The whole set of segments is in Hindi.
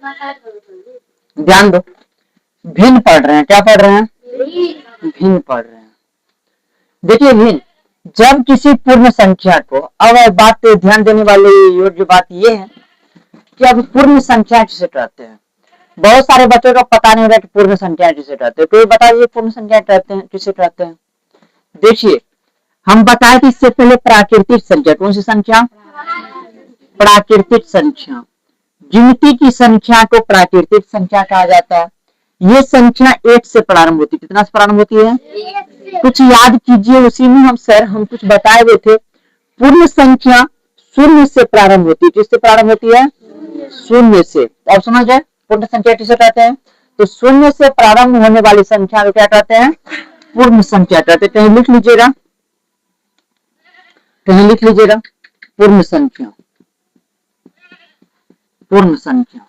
ध्यान दो, भिन्न पढ़ रहे हैं। क्या पढ़ रहे हैं? भिन्न पढ़ रहे हैं। देखिए भिन्न, जब किसी पूर्ण संख्या को, अब बात पे ध्यान देने वाली योग्य बात ये है कि अब पूर्ण संख्या किसे कहते हैं। बहुत सारे बच्चों को पता नहीं होगा कि पूर्ण संख्या किसे कहते हैं। कोई बता दीजिए पूर्ण संख्या कहते हैं किसे कहते हैं। देखिए हम बताए थे इससे पहले प्राकृतिक संख्या। कौन सी संख्या? प्राकृतिक संख्या। गिनती की संख्या को प्राकृतिक संख्या कहा जाता है। ये संख्या 1 से प्रारंभ होती है। कितना से प्रारंभ होती है? कुछ याद कीजिए, उसी में हम कुछ बताए हुए थे। पूर्ण संख्या शून्य से प्रारंभ होती है। किससे प्रारंभ होती है? शून्य से। अब समझ जाए पूर्ण संख्या किसे कहते हैं। तो शून्य से प्रारंभ होने वाली संख्या को क्या कहते हैं? पूर्ण संख्या कहते हैं। कहीं लिख लीजिएगा, कहीं लिख लीजिएगा पूर्ण संख्या। पूर्ण संख्या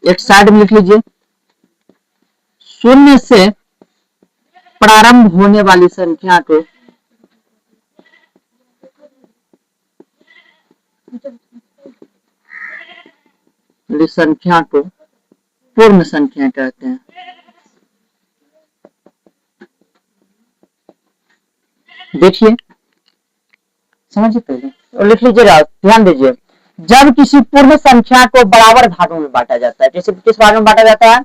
एक साइड में लिख लीजिए। शून्य से प्रारंभ होने वाली संख्या को पूर्ण संख्या कहते हैं। देखिए समझिए पहले और लिख लीजिएगा, ध्यान दीजिए। जब किसी पूर्ण संख्या को बराबर भागों में बांटा जाता है, किस भाग में बांटा जाता है?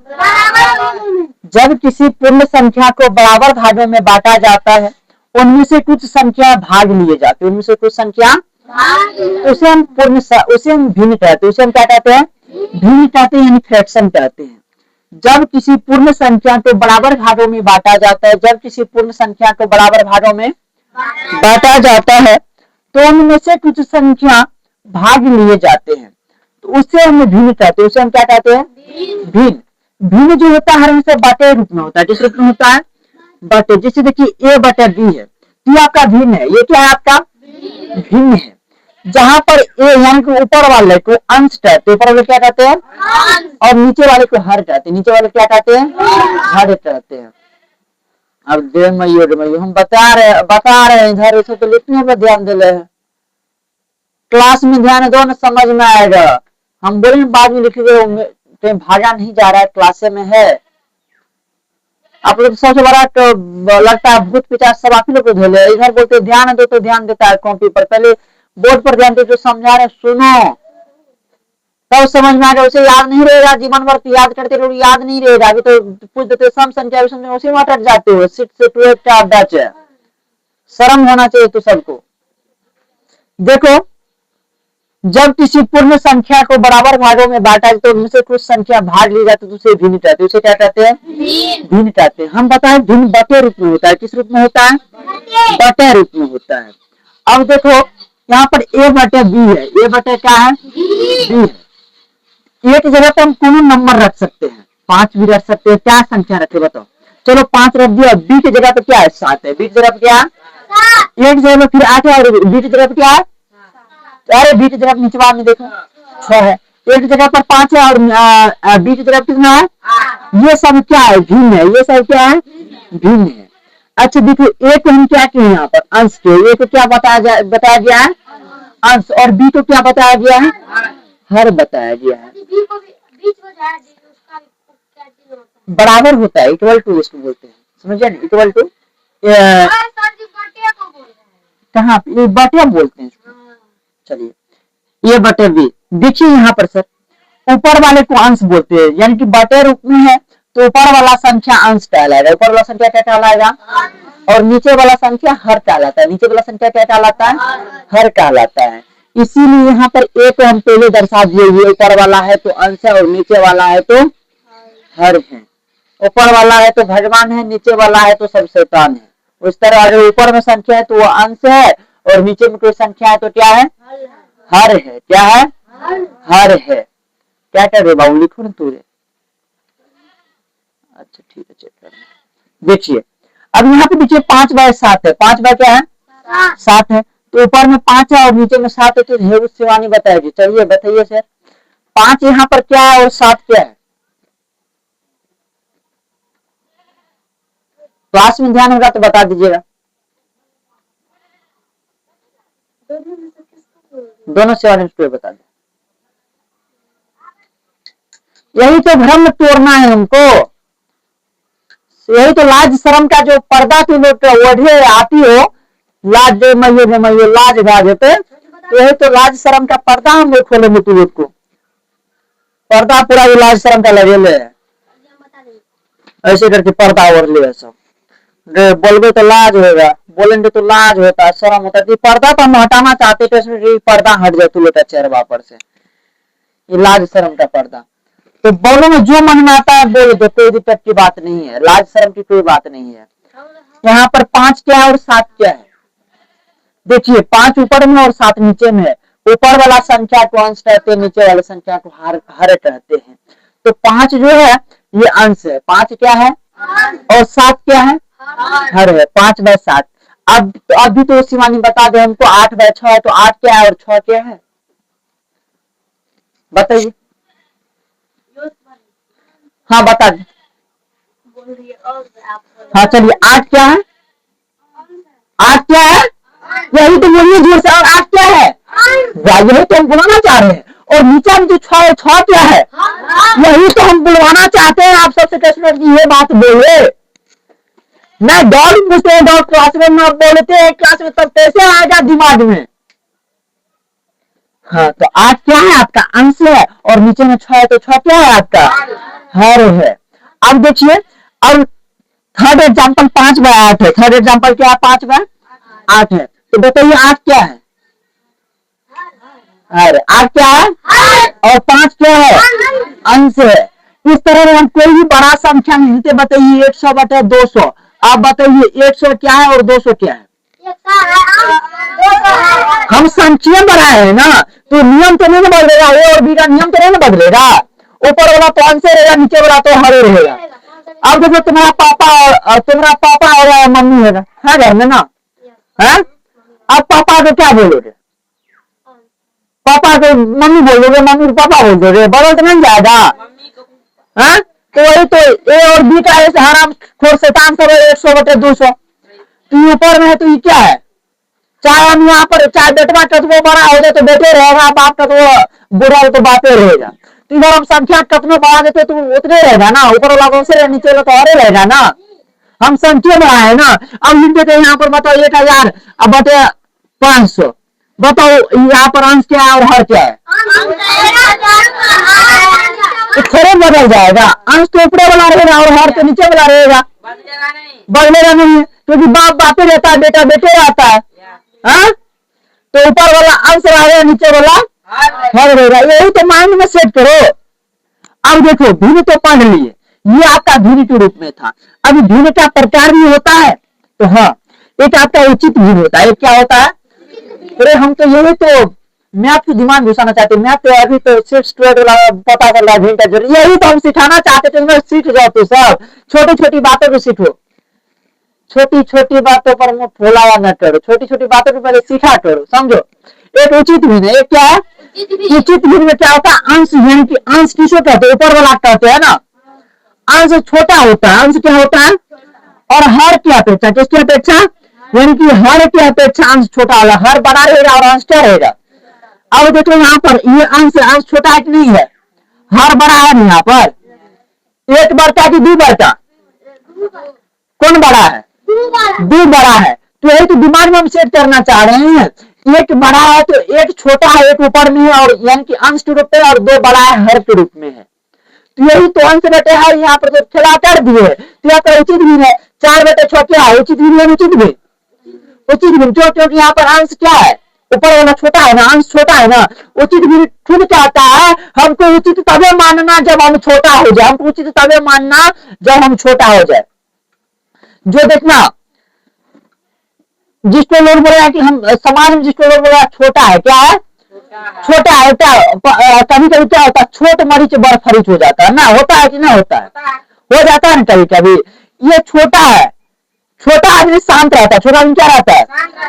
जब किसी पूर्ण संख्या को बराबर भागों में बांटा जाता है, उनमें से कुछ संख्या भाग लिए जाते हैं, उनमें से कुछ संख्या उसे हम भिन्न कहते हैं। उसे हम क्या कहते हैं? भिन्न कहते हैं, यानी फ्रैक्शन कहते हैं। जब किसी पूर्ण संख्या को बराबर भागों में बांटा जाता है, जब किसी पूर्ण संख्या को बराबर भागों में बांटा जाता है तो उनमें से कुछ संख्या भाग लिए जाते हैं, तो उसे हम भिन्न कहते हैं। उसे हम क्या कहते हैं? भिन्न। भिन्न जो होता है हमेशा बटे रूप में होता है। किस रूप में होता है? बटे। जैसे देखिए a बटे b है, तो ये आपका भिन्न है। ये क्या है? आपका भिन्न है। जहां पर a यानी कि ऊपर वाले को अंश कहते हैं, ऊपर वाले क्या कहते हैं? और नीचे वाले को हर कहते हैं। नीचे वाले क्या कहते हैं? हर कहते हैं। अब दे मयूर हम बता रहे हैं इधर, इसे तो लिखने पर ध्यान दे रहे हैं। क्लास में ध्यान दो ना, समझ में आएगा। हम बोले बाद में लिखेंगे, कहीं भागा नहीं जा रहा है, क्लास में है। आप लोग सबसे बड़ा तो लगता है भूत पिचास सब आप ही लोग को धोले। इधर बोलते ध्यान दो तो ध्यान देता है कॉपी पर, पहले बोर्ड पर ध्यान दो, जो समझा रहे सुनो तब समझ में आ गया। उसे याद नहीं रहेगा, जीवन भर याद करते रहो, याद नहीं रहेगा। अभी तो पूछ देते सम संख्या उसी में अटक जाते हो। 6 से 12 का अड्डाच है। शर्म होना चाहिए तो सबको। देखो जब किसी पूर्ण संख्या को बराबर भागों में बांटा तो उनमें से कुछ संख्या भाग ली जाती है, तो उसे भिन्न कहते हैं। उसे क्या कहते हैं? भिन्न कहते हैं। हम बताएं भिन्न बटे रूप में होता है। किस रूप में होता है? बटे रूप में होता है। अब देखो यहाँ पर a बटे b है। a बटे क्या है? b है। एक जगह पे हम कोनो नंबर रख सकते हैं, 5 भी रख सकते हैं। क्या संख्या रखे बताओ? चलो 5 रख दिया। b की जगह पे क्या है? 7 है। b की जगह पे क्या है? एक जगह पे फिर 8 है और b की जगह पे क्या है? अरे b की जगह पे नीचे में देखो 6 है। एक जगह पर 5 है और b की जगह कितना है? ये सब क्या है? भिन्न है। ये सब क्या है? भिन्न है। अच्छा देखो a को हम क्या किए यहाँ पर? अंश के। a को क्या बताया गया है? अंश। और b को क्या बताया गया है? हर बताया गया है। बराबर होता है, इक्वल टू इसको बोलते हैं। समझिए ना, इक्वल टू। कहाँ पे बटे बोलते हैं? चलिए ये बटे b। देखिए यहाँ पर सर ऊपर वाले को अंश बोलते हैं, यानी कि बटे रूप में है तो ऊपर वाला संख्या अंश कहलाएगा। ऊपर वाला संख्या क्या कहलाएगा? और नीचे वाला संख्या हर कहलाता है। नीचे वाला संख्या क्या कहलाता है? हर कहलाता है। इसीलिए यहाँ पर a को हम पहले दर्शा दिए, ये ऊपर वाला है तो अंश है और नीचे वाला है तो हर है। ऊपर वाला है तो भगवान है, नीचे वाला है तो सब शैतान है। उस तरह अगर ऊपर में संख्या है तो वो अंश है और नीचे में कोई संख्या है तो क्या है? हर है। क्या है? हर है। क्या कर रहे बाबू? लिखो ना तूरे। अच्छा ठीक है, चेक कर। देखिए अब यहाँ पे देखिए 5/7 है। 5 क्या है? 7 है। तो ऊपर में 5 है और नीचे में 7 है, तो शिवानी बताएगी। चलिए बताइए सर, 5 यहाँ पर क्या है और 7 क्या है? क्लास में ध्यान होगा तो बता दीजिएगा। दोनों से वाले बता दे। यही तो भ्रम तोड़ना है हमको। यही तो लाज शर्म का जो पर्दा तुम लोग ओढ़े आती हो, लाज मैये लाज गाजते, तो यही तो लाज शर्म का पर्दा हम लोग खोलेंगे तुम लोग को। पर्दा पूरा ये लाज शर्म का लगे ले, ऐसे करके पर्दा ओढ़ लिया सब। बोलबे तो लाज होगा, बोलेंगे तो लाज होता है, शर्म होता है। पर्दा तो हम हटाना चाहते थे, इसमें पर्दा हट जाए तुम लोग का चेहरा पर से, ये लाज शर्म का पर्दा। तो बोलो में जो मन में आता है बोल दो, कोई दिक्कत की बात नहीं है, लाज शर्म की कोई बात नहीं है। यहाँ पर 5 क्या है और 7 क्या है, देखिए 5 ऊपर में और 7 नीचे में है। ऊपर वाला संख्या को अंश कहते हैं, नीचे वाले संख्या को हर कहते हैं। तो 5 जो है ये अंश है, 5 क्या है और 7 क्या है, हर है। 5/7। अब अभी तो शिवानी बता दे हमको, 8/6 है, तो 8 क्या है और 6 क्या है, बताइए। हाँ बता दे। हाँ चलिए, 8 क्या है, 8 क्या है, यही तो बोलिए जोर से। और 8 क्या है, यही तो हम बुलाना चाह रहे हैं। और नीचे में जो 6 है, 6 क्या है, यही तो हम बुलवाना चाहते हैं। आप सबसे कस्टमर की ये बात बोले, मैं डॉल पूछते हैं, डॉल क्लास में ना बोलते हैं क्लास में, तब कैसे आएगा दिमाग में। हाँ तो 8 क्या है आपका, अंश है, और नीचे में 6 है, तो 6 क्या है आपका, हर है। अब देखिए, अब थर्ड एग्जाम्पल 5/8 है। थर्ड एग्जाम्पल क्या है, 5/8 है। तो बताइए 8 क्या है, अरे 8 क्या है और 5 क्या है, अंश है। इस तरह हम कोई भी बड़ा संख्या मिलते, बताइए 100/200। आप बताइए 100 क्या है और 200 क्या है। हम संख्या बढ़ाए हैं ना, तो नियम तो नहीं बदलेगा, ए और बी का नियम तो नहीं बदलेगा। ऊपर वाला तो अंश रहेगा, नीचे वाला तो हरे रहेगा। अब देखो तुम्हारा पापा और मम्मी है घर में ना, है। अब पापा को क्या बोलोगे, पापा को मम्मी बोल दोगे, मम्मी को पापा बोल दोगे, बदल तो नहीं जाएगा। है तो वही तो ए और बी का ऐसे हराम खोर शैतान सब 100/200। तो ऊपर में है, तो ये क्या है, चाहे हम यहाँ पर चाहे बेटवा कतबो बड़ा हो जाए तो बेटे रहेगा, बाप का तो बुरा हो तो बापे रहेगा। तो इधर हम संख्या कतनो बढ़ा देते तो उतने रहेगा ना, ऊपर वाला कौन से नीचे वाला तो और रहेगा ना। हम संख्या बढ़ाए ना। अब लिख देते यहाँ पर, बताओ 1000 अब बटे 500। बताओ यहाँ पर अंश क्या है और हर क्या है, तो थोड़े बदल जाएगा। अंश तो ऊपर वाला रहेगा और हर तो नीचे वाला रहेगा, बदलेगा नहीं, क्योंकि बाप बापे रहता है, बेटा बेटे रहता है। हाँ तो ऊपर वाला अंश रहेगा, नीचे वाला हर रहेगा। यही तो माइंड में सेट करो। अब देखो भिन्न तो पढ़ लिए, ये आपका भिन्न के रूप में था। अब भिन्न का प्रकार भी होता है, तो हाँ एक आपका उचित भिन्न होता है। क्या होता है, अरे हम तो यही तो मैथ को दिमाग घुसाना चाहते हैं। मैथ तो अभी तो सिर्फ स्टूडेंट वाला पता चल रहा है, भिन्न का जरूर यही तो हम सिखाना चाहते थे। सीख जाओ तो सब, छोटी छोटी बातों को सीखो, छोटी छोटी बातों पर मुंह फुलावा न करो, छोटी छोटी बातों को पहले सीखा करो, समझो। एक उचित भिन्न है, एक क्या है उचित भिन्न में क्या होता है, अंश यानी कि अंश किसको कहते हैं, ऊपर वाला कहते हैं ना। अंश छोटा होता है, अंश क्या होता है, और हर की अपेक्षा, किसकी अपेक्षा, यानी कि हर की अपेक्षा अंश छोटा होगा, हर बड़ा रहेगा और अंश क्या रहेगा। अब देखो यहाँ पर ये अंश छोटा है कि नहीं है, हर बड़ा है यहाँ पर, 1 बढ़ता कि 2 बढ़ता, कौन बड़ा है, 2 बड़ा है। तो यही तो दिमाग में हम सेट करना चाह रहे हैं। 1 बड़ा है तो 1 छोटा है, 1 ऊपर में है, और यानी कि अंश के रूप में, और 2 बड़ा है हर के रूप में है। तो यही तो अंश बटे हर यहाँ पर जो खिला कर दिए, तो यहाँ पर उचित भिन्न है। 4/6 क्या है, उचित भिन्न, उचित भिन्न, उचित भिन्न, क्योंकि यहाँ पर अंश क्या है, ऊपर वाला छोटा है ना, अंश छोटा है ना। उचित भिन्न खुद कहता है हमको उचित तभी मानना जब हम छोटा हो जाए, हमको उचित तभी मानना जब हम छोटा हो जाए। जो देखना जिसको लोग बोल रहे हैं कि हम समाज में जिसको लोग बोल रहे हैं छोटा है, क्या है, छोटा है। कभी कभी क्या होता है, छोट मरीच बड़ फरीच हो जाता है ना, होता है कि ना होता है, हो जाता है ना कभी कभी। ये छोटा है, छोटा आदमी शांत रहता है, छोटा आदमी क्या रहता है,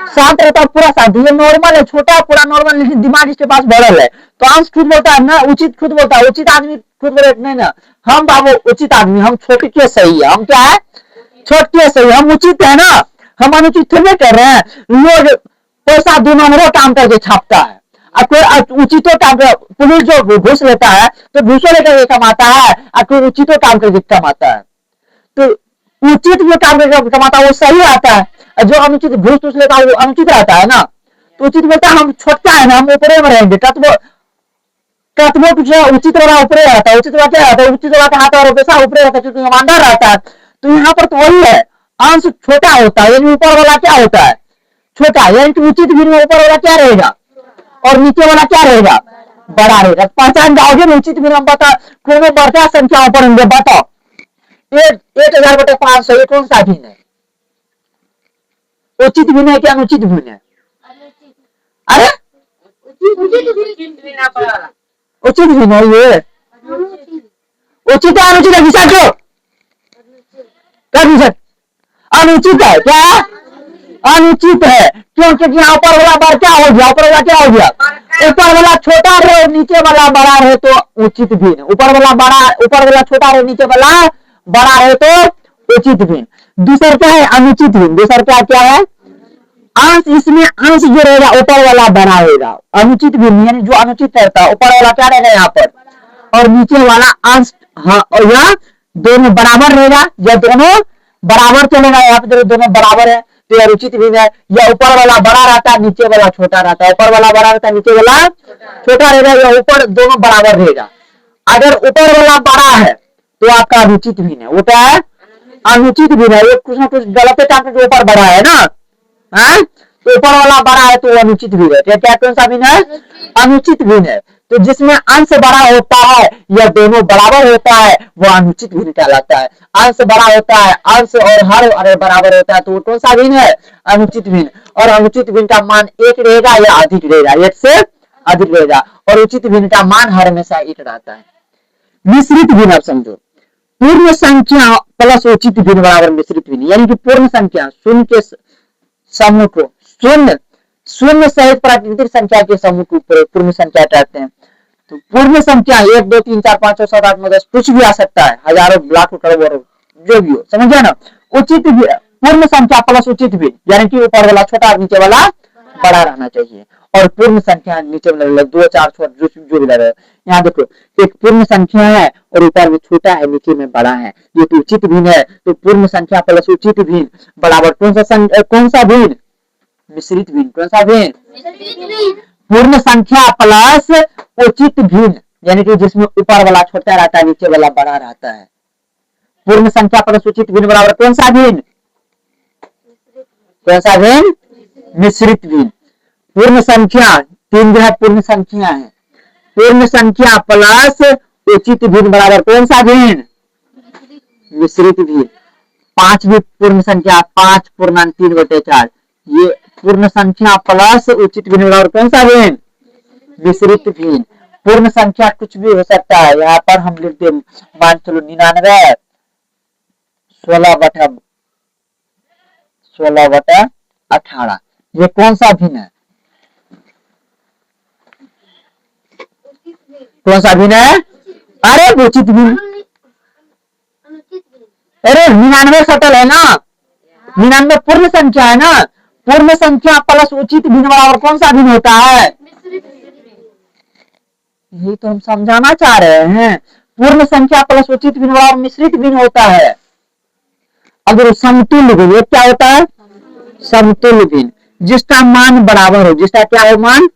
शांत रहता है, पूरा शांत। ये नॉर्मल है, छोटा है पूरा नॉर्मल, लेकिन दिमाग इसके पास बढ़ल है। तो अंश खुद बोलता है ना, उचित खुद बोलता है, उचित आदमी खुद बोले नहीं ना, हम बाबू उचित आदमी, हम छोटे के सही है, हम क्या है, छोटे सही, हम उचित है ना, हम अनुचित थोड़े कर रहे हैं। लोग पैसा 2 नंबरों काम करके छापता है, आपको उचित काम पुलिस जो घूस लेता है तो घूसों लेकर कमाता है, आपको उचित काम करके कमाता है। तो उचित जो काम करके कमाता है वो सही आता है, जो अनुचित घूस लेता है वो अनुचित रहता है ना। तो उचित बोलता है हम छोटा है ना, हम ऊपर में रहेंगे, तत्व कुछ उचित वाला ऊपर रहता है, उचित वाला क्या रहता है, उचित वाला का हाथ और पैसा ऊपर रहता है क्योंकि ईमानदार रहता है। तो यहाँ पर तो वही है, अंश छोटा होता है, यानी ऊपर वाला क्या होता है, छोटा, यानी कि उचित भी ऊपर वाला क्या रहेगा और नीचे वाला क्या रहेगा, बड़ा रहेगा। पहचान जाओगे ना, उचित भी बता कौन बढ़ता संख्या ऊपर होंगे, बताओ 1000/500 ये कौन सा भिन्न है, उचित भिन्न है क्या अनुचित भिन्न है? अरे उचित भिन्न है ये, उचित है अनुचित है, विचार क्यों क्या विचार, अनुचित है क्या, अनुचित है क्यों, क्योंकि यहाँ ऊपर वाला बार क्या हो गया, ऊपर वाला क्या हो गया, ऊपर वाला छोटा रहे नीचे वाला बड़ा रहे तो उचित भिन्न, ऊपर वाला बड़ा, ऊपर वाला छोटा रहे नीचे वाला बड़ा रहे तो उचित भिन्न। दूसरा क्या है अनुचित भिन्न, दूसरा क्या है अंश, इसमें अंश जो रहेगा ऊपर वाला बड़ा होगा, अनुचित भिन्न यानी जो अनुचित रहता है ऊपर वाला क्या रहेगा यहाँ पर और नीचे वाला अंश, हाँ और यहाँ दोनों बराबर रहेगा, या दोनों बराबर चलेगा, यहाँ पे दोनों बराबर है तो यह उचित भिन्न है। या ऊपर वाला बड़ा रहता है नीचे वाला छोटा रहता है, ऊपर वाला बड़ा रहता है नीचे वाला छोटा रहेगा, या ऊपर दोनों बराबर रहेगा। अगर ऊपर वाला बड़ा है तो आपका अनुचित भिन्न है, वो क्या है अनुचित भिन्न है, कुछ ना कुछ गलत काम के ऊपर बड़ा है ना, हाँ तो ऊपर वाला बड़ा है तो अनुचित भिन्न है। क्या कौन सा भिन्न है, अनुचित भिन्न है। तो जिसमें अंश बड़ा होता है या दोनों बराबर होता है वो अनुचित भिन्न कहलाता है। अंश बड़ा होता है, अंश और हर बराबर होता है तो वो कौन सा भिन्न है, अनुचित भिन्न। और अनुचित भिन्न का मान 1 रहेगा या अधिक रहेगा, 1 से अधिक रहेगा, और उचित भिन्न का मान हर हमेशा 1 रहता है। मिश्रित भिन्न आप समझो, पूर्ण संख्या प्लस उचित भिन्न बराबर मिश्रित भिन्न, यानी कि पूर्ण संख्या शून्य के समूह को, शून्य सहित प्राकृतिक संख्या के समूह को पूर्ण संख्या कहते हैं। तो पूर्ण संख्या 1 2 3 4 5 6 7 8 9 10 कुछ भी आ सकता है, हजारों लाखों करोड़ों जो भी हो, समझ गया ना। उचित पूर्ण संख्या प्लस उचित भिन्न यानी कि ऊपर वाला छोटा नीचे वाला बड़ा रहना चाहिए, और पूर्ण संख्या नीचे वाला 2 4 6 जो भी लगे। यहाँ देखो एक पूर्ण संख्या है और ऊपर में छोटा है नीचे में बड़ा है, ये तो उचित भिन्न है। तो पूर्ण संख्या प्लस उचित भिन्न बराबर कौन सा भिन्न, मिश्रित भिन्न। कौन सा भिन्न, पूर्ण संख्या प्लस उचित भिन्न यानी कि जिसमें ऊपर वाला छोटा रहता है नीचे वाला बड़ा रहता है। पूर्ण संख्या प्लस उचित भिन्न बराबर कौन सा भिन्न, कौन सा भिन्न, मिश्रित भिन्न। पूर्ण संख्या 3 जो है पूर्ण संख्या है, पूर्ण संख्या प्लस उचित भिन्न बराबर कौन सा भिन्न, मिश्रित भिन्न। 5 भी पूर्ण संख्या, 5 पूर्णांक 3/4 ये पूर्ण संख्या प्लस उचित भिन्न बराबर कौन सा भिन्न, मिश्रित भिन्न। पूर्ण संख्या कुछ भी हो सकता है, यहाँ पर हम लिखते मान चलो 99 16/18 ये कौन सा भिन्न है, कौन सा भिन्न है, अरे उचित भिन्न। अरे 99 सटल है ना, 99 पूर्ण संख्या है ना, पूर्ण संख्या प्लस उचित भिन्न बराबर कौन सा भिन्न होता है, यही तो हम समझाना चाह रहे हैं। पूर्ण संख्या प्लस उचित भिन्न बराबर मिश्रित भिन्न होता है। अगर समतुल्य भिन्न ये क्या होता है, समतुल्य भिन्न जिसका मान बराबर हो, जिसका क्या हो मान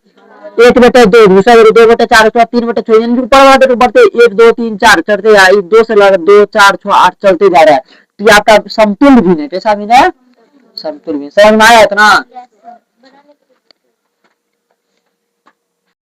1/2 दूसरा 2/4 3/6 यानी ऊपर वाला तो बढ़ते 1 2 3 4 चढ़ते 2 से लगा 2 4 6 8 चलते जा रहा है, तो ये आपका समतुल्य भिन्न है। कैसा भिन्न है, समतुल्य भिन्न। समझ में आया इतना।